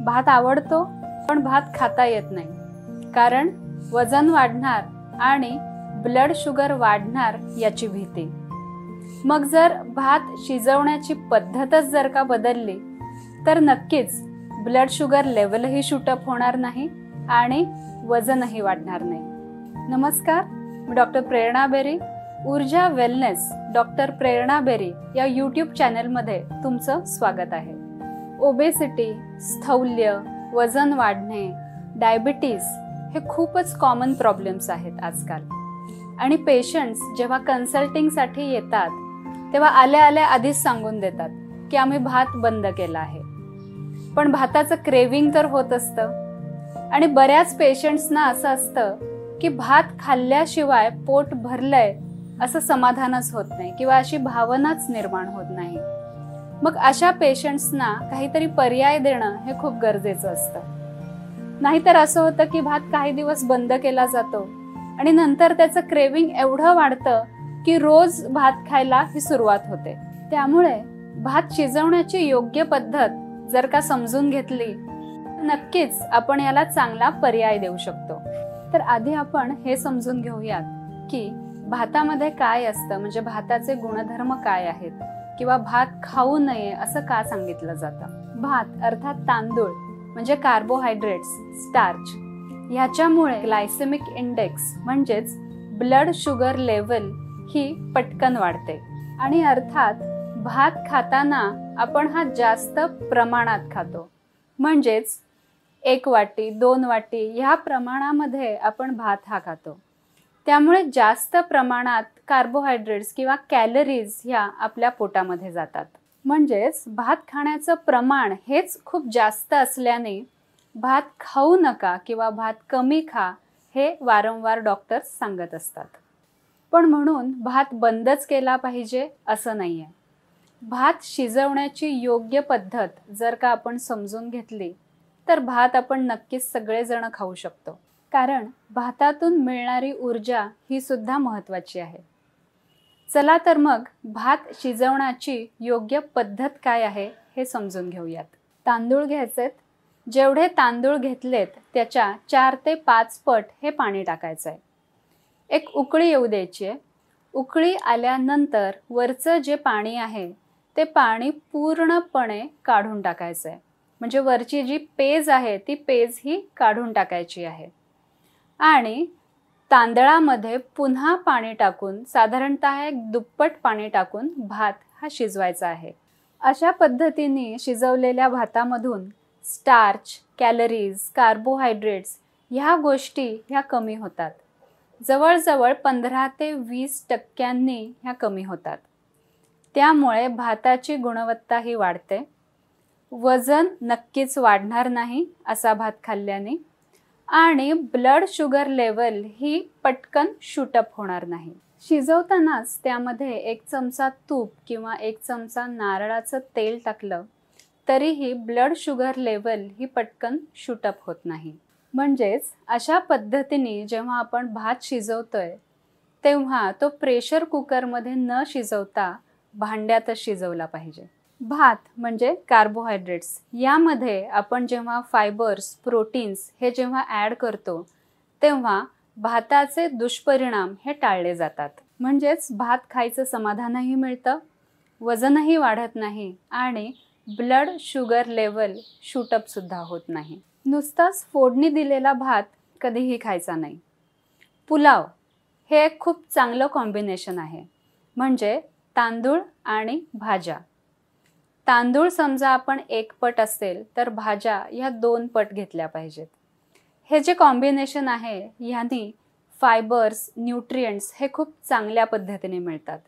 भात आवडतो पण भात खाता येत नाही, कारण वजन वाढणार आणि ब्लड शुगर वाढणार याची भीती। मग जर भात शिजवण्याची पद्धतच जर का बदलली तर नक्कीच ब्लड शुगर लेवलही शूटअप होणार नाही आणि वजनही वाढणार नाही। नमस्कार, मी डॉक्टर प्रेरणा बेरी, ऊर्जा वेलनेस डॉक्टर प्रेरणा बेरी या यूट्यूब चॅनलमध्ये तुमचं स्वागत आहे। ओबेसिटी, स्थौल्य, वजन वाढणे, डायबिटीज हे खूपच कॉमन प्रॉब्लेम्स आहेत आजकाल। आणि पेशंट्स जेव्हा कन्सल्टिंगसाठी येतात तेव्हा आल्या आल्या आधीच सांगून देतात की आम्ही भात बंद केला आहे। पण भाताचं क्रेविंग तर होत असतं आणि बऱ्याच पेशंट्सना असं असतं की भात खाल्ल्याशिवाय पोट भरलंय असं समाधानच होत नाही किंवा अशी भावनाच निर्माण होत नाही। मग अशा पेशंट्सना काहीतरी पर्याय देणं हे खूप गरजेचं असतं। नाहीतर असं होतं की भात काही दिवस बंद केला जातो आणि नंतर त्याचं क्रेविंग एवढं वाढतं की रोज भात खायला ही सुरुवात होते। त्यामुळे भात शिजवण्याची योग्य पद्धत जर का समजून घेतली नक्कीच आपण याला चांगला पर्याय देऊ शकतो। तर आधी आपण हे समजून घेऊयात की भातामध्ये काय असतं, म्हणजे भाताचे गुणधर्म काय आहेत किंवा भात खाऊ नये असं का सांगितलं जातं। भात अर्थात तांदूळ म्हणजे कार्बोहायड्रेट्स, स्टार्च, ह्याच्यामुळे ग्लायसेमिक इंडेक्स म्हणजेच ब्लड शुगर लेवल ही पटकन वाढते। आणि अर्थात भात खाताना आपण हा जास्त प्रमाणात खातो, म्हणजेच 1 वाटी 2 वाटी ह्या प्रमाणामध्ये आपण भात हा खातो। त्यामुळे जास्त प्रमाणात कार्बोहायड्रेट्स किंवा कॅलरीज ह्या आपल्या पोटामध्ये जातात। म्हणजेच भात खाण्याचं प्रमाण हेच खूप जास्त असल्याने भात खाऊ नका किंवा भात कमी खा हे वारंवार डॉक्टर्स सांगत असतात। पण म्हणून भात बंदच केला पाहिजे असं नाहीये। भात शिजवण्याची योग्य पद्धत जर का आपण समजून घेतली तर भात आपण नक्कीच सगळेजण खाऊ शकतो, कारण भातातून मिळणारी ऊर्जा ही सुद्धा महत्त्वाची आहे। चला तर मग भात शिजवण्याची योग्य पद्धत काय आहे हे समजून घेऊयात। तांदूळ घ्यायचेत, जेवढे तांदूळ घेतलेत त्याच्या 4 ते 5 पट हे पाणी टाकायचं आहे। एक उकळी येऊ द्यायची आहे। उकळी आल्यानंतर वरचं जे पाणी आहे ते पाणी पूर्णपणे काढून टाकायचं आहे, म्हणजे वरची जी पेज आहे ती पेज ही काढून टाकायची आहे। आणि तांदळामध्ये पुन्हा पाणी टाकून साधारणतः 1 दुप्पट पाणी टाकून भात हा शिजवायचा आहे। अशा पद्धतीने शिजवलेल्या भातामधून स्टार्च, कॅलरीज, कार्बोहायड्रेट्स ह्या गोष्टी ह्या कमी होतात। जवळजवळ 15 ते 20% ह्या कमी होतात। त्यामुळे भाताची गुणवत्ता ही वाढते। वजन नक्कीच वाढणार नाही असा भात खाल्ल्याने, आणि ब्लड शुगर लेवल ही पटकन शूटअप होणार नाही। शिजवतानाच त्यामध्ये 1 चमचा तूप किंवा 1 चमचा नारळाचं तेल टाकलं तरीही ब्लड शुगर लेवल ही पटकन शूटअप होत नाही। म्हणजेच अशा पद्धतीने जेव्हा आपण भात शिजवतोय तेव्हा तो प्रेशर कुकरमध्ये न शिजवता भांड्यातच शिजवला पाहिजे। भात म्हणजे कार्बोहायड्रेट्स, यामध्ये आपण जेव्हा फायबर्स, प्रोटीन्स हे जेव्हा ॲड करतो तेव्हा भाताचे दुष्परिणाम हे टाळले जातात। म्हणजेच भात खायचं समाधानही मिळतं, वजनही वाढत नाही आणि ब्लड शुगर लेवल शूटअप सुद्धा होत नाही। नुसताच फोडणी दिलेला भात कधीही खायचा नाही। पुलाव हे एक खूप चांगलं कॉम्बिनेशन आहे, म्हणजे तांदूळ आणि भाज्या। तांदूळ समजा आपण 1 पट असेल तर भाज्या ह्या 2 पट घेतल्या पाहिजेत। हे जे कॉम्बिनेशन आहे ह्यानी फायबर्स, न्यूट्रिएंट्स हे खूप चांगल्या पद्धतीने मिळतात।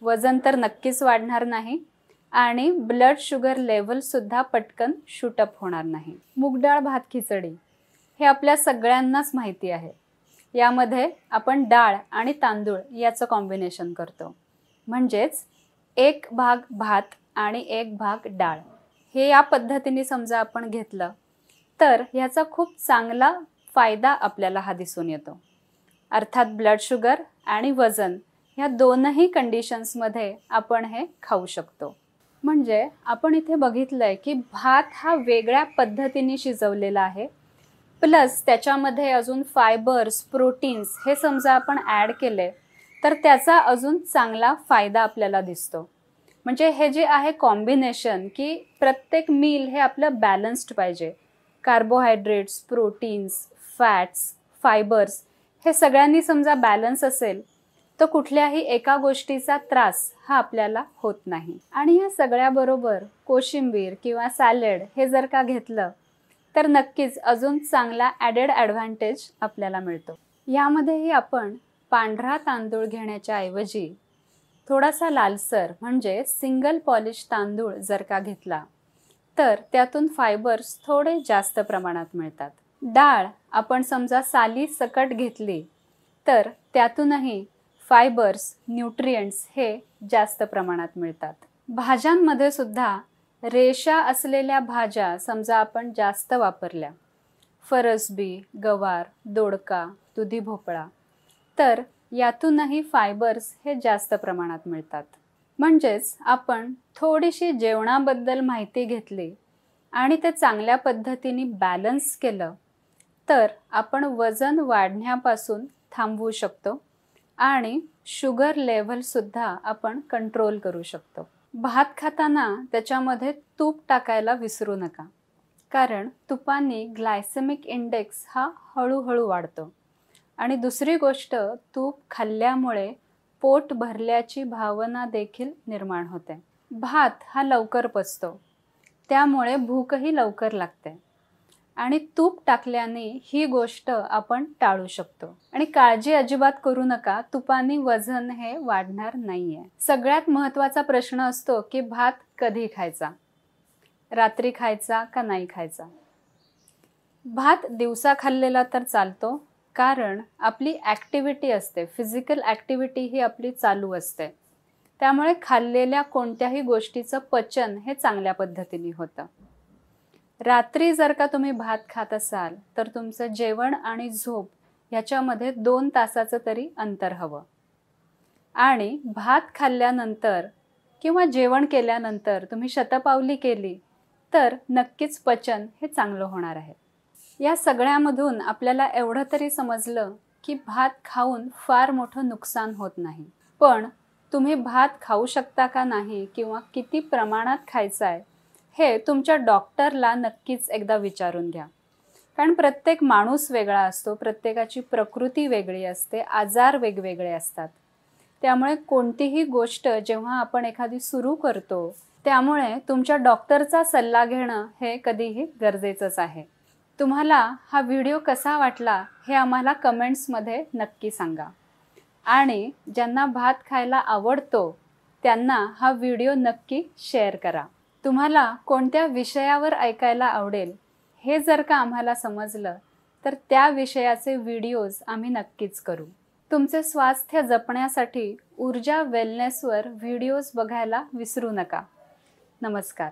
वजन तर नक्कीच वाढणार नाही आणि ब्लड शुगर लेवल सुद्धा पटकन शूटअप होणार नाही। मूग डाळ भात खिचडी हे आपल्या सगळ्यांनाच माहिती आहे। यामध्ये आपण डाळ आणि तांदूळ याचं कॉम्बिनेशन करतो, म्हणजेच 1 भाग भात आणि 1 भाग डाळ हे या पद्धतीने समजा आपण घेतलं तर ह्याचा खूप चांगला फायदा आपल्याला हा दिसून येतो। अर्थात ब्लड शुगर आणि वजन ह्या दोनही कंडिशन्समध्ये आपण हे खाऊ शकतो। म्हणजे आपण इथे बघितलंय की भात हा वेगळ्या पद्धतीने शिजवलेला आहे, प्लस त्याच्यामध्ये अजून फायबर्स, प्रोटीन्स हे समजा आपण ॲड केले तर त्याचा अजून चांगला फायदा आपल्याला दिसतो. म्हणजे हे जे आहे कॉम्बिनेशन की प्रत्येक मील हे आपलं बॅलन्स्ड पाहिजे. कार्बोहायड्रेट्स, प्रोटीन्स, फॅट्स, फायबर्स हे सगळ्यांनी समजा बॅलन्स असेल तर कुठल्याही एका गोष्टीचा त्रास हा आपल्याला होत नाही. आणि या सगळ्याबरोबर कोशिंबीर किंवा सॅलड हे जर का घेतलं तर नक्कीच अजून चांगला ॲडेड ॲडव्हान्टेज आपल्याला मिळतो. यामध्येही आपण पांढरा तांदूळ घेण्याच्या ऐवजी थोडासा लालसर म्हणजे सिंगल पॉलिश तांदूळ जर का घेतला तर त्यातून फायबर्स थोडे जास्त प्रमाणात मिळतात. डाळ आपण समजा साली सकट घेतली तर त्यातूनही फायबर्स, न्यूट्रिएंट्स हे जास्त प्रमाणात मिळतात. भाज्यांमध्ये सुद्धा रेषा असलेल्या भाज्या समजा आपण जास्त वापरल्या, फरसबी, गवार, दोडका, दुधी भोपळा, तर यातूनही फायबर्स हे जास्त प्रमाणात मिळतात. म्हणजेच आपण थोडीशी जेवणाबद्दल माहिती घेतली आणि ते चांगल्या पद्धतीने बॅलन्स केलं तर आपण वजन वाढण्यापासून थांबवू शकतो आणि शुगर लेव्हलसुद्धा आपण कंट्रोल करू शकतो. भात खाताना त्याच्यामध्ये तूप टाकायला विसरू नका, कारण तुपाने ग्लायसेमिक इंडेक्स हा हळूहळू वाढतो. आणि दुसरी गोष्ट, तूप खाल्ल्यामुळे पोट भरल्याची भावना देखील निर्माण होते. भात हा लवकर पचतो, त्यामुळे भूकही लवकर लागते. आणि तूप टाकल्याने ही गोष्ट आपण टाळू शकतो. आणि काळजी अजिबात करू नका, तुपाने वजन हे वाढणार नाहीये. सगळ्यात महत्त्वाचा प्रश्न असतो की भात कधी खायचा, रात्री खायचा का नाही खायचा. भात दिवसा खाल्लेला तर चालतो, कारण आपली ॲक्टिव्हिटी असते, फिजिकल ॲक्टिव्हिटी ही आपली चालू असते, त्यामुळे खाल्लेल्या कोणत्याही गोष्टीचं पचन हे चांगल्या पद्धतीने होतं. रात्री जर का तुम्ही भात खात असाल तर तुमचं जेवण आणि झोप ह्याच्यामध्ये 2 तासाचं तरी अंतर हवं. आणि भात खाल्ल्यानंतर किंवा जेवण केल्यानंतर तुम्ही शतपावली केली तर नक्कीच पचन हे चांगलं होणार आहे. या सगळ्यामधून आपल्याला एवढं तरी समजलं की भात खाऊन फार मोठं नुकसान होत नाही. पण तुम्ही भात खाऊ शकता का नाही किंवा किती प्रमाणात खायचा आहे हे तुमच्या डॉक्टरला नक्कीच एकदा विचारून घ्या. कारण प्रत्येक माणूस वेगळा असतो, प्रत्येकाची प्रकृती वेगळी असते, आजार वेगवेगळे असतात. त्यामुळे कोणतीही गोष्ट जेव्हा आपण एखादी सुरू करतो त्यामुळे तुमच्या डॉक्टरचा सल्ला घेणं हे कधीही गरजेचंच आहे. तुम्हाला हा व्हिडिओ कसा वाटला हे आम्हाला कमेंट्समध्ये नक्की सांगा. आणि ज्यांना भात खायला आवडतो त्यांना हा व्हिडिओ नक्की शेअर करा. तुम्हाला कोणत्या विषयावर ऐकायला आवडेल हे जर का आम्हाला समजलं तर त्या विषयाचे व्हिडिओज आम्ही नक्कीच करू. तुमचे स्वास्थ्य जपण्यासाठी ऊर्जा वेलनेसवर व्हिडिओज बघायला विसरू नका. नमस्कार.